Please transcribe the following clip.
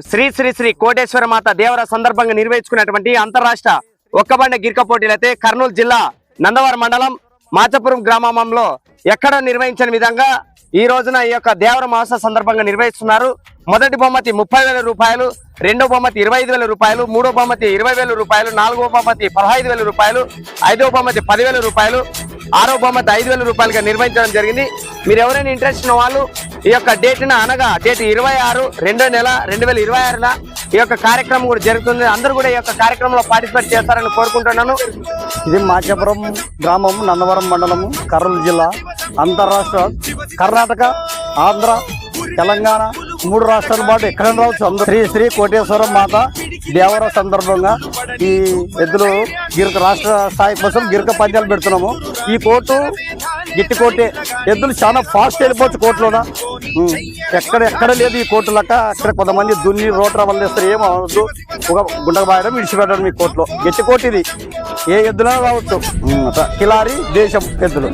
శ్రీ శ్రీ శ్రీ కోటేశ్వర మాత దేవర సందర్భంగా నిర్వహించుకున్నటువంటి అంతరాష్ట్ర ఒక్కబండ గిరిక పోటీలు అయితే కర్నూలు జిల్లా నందవరం మండలం మాచపురం గ్రామంలో ఎక్కడ నిర్వహించని విధంగా ఈ రోజున ఈ యొక్క దేవర మహోత్సవ సందర్భంగా నిర్వహిస్తున్నారు. మొదటి బహుమతి 30,000 రూపాయలు, రెండో బహుమతి 25,000 రూపాయలు, మూడో బహుమతి 20,000 రూపాయలు, నాలుగో బహుమతి 15,000 రూపాయలు, ఐదో బహుమతి 10,000 రూపాయలు, ఆరో బహుమతి 5,000 రూపాయలుగా నిర్వహించడం జరిగింది. మీరు ఎవరైనా ఇంట్రెస్ట్ ఉన్న వాళ్ళు ఈ యొక్క డేట్న అనగా డేట్ 26 2వ నెల 2026 ఈ యొక్క కార్యక్రమం కూడా జరుగుతుంది. అందరూ కూడా ఈ యొక్క కార్యక్రమంలో పార్టిసిపేట్ చేస్తారని కోరుకుంటున్నాను. ఇది మాచపురం గ్రామం, నందవరం మండలము, కర్నూలు జిల్లా. అంతర్రాష్ట్ర కర్ణాటక, ఆంధ్ర, తెలంగాణ 3 రాష్ట్రాల పాటు ఎక్కడైనా రావచ్చు. అందరూ శ్రీ శ్రీ కోటేశ్వర మాత దేవర సందర్భంగా ఈ ఎద్దులు గిరక రాష్ట్ర స్థాయి కోసం గిరక పంచాలు పెడుతున్నాము. ఈ కోర్టు గిట్టి కోటే ఎద్దులు చాలా ఫాస్ట్ వెళ్ళిపోవచ్చు కోర్టులోన. ఎక్కడ లేదు ఈ కోర్టు లెక్క. అక్కడ కొంతమంది దున్ని రోటర్ వల్ల వేస్తారు, ఏమవద్దు. ఒక గుండె బాయడం విడిచిపెట్టడం ఈ కోర్టులో. గట్టి కోర్టు ఇది, ఏ ఎద్దులైనా రావచ్చు. కిలారి దేశం ఎద్దులు.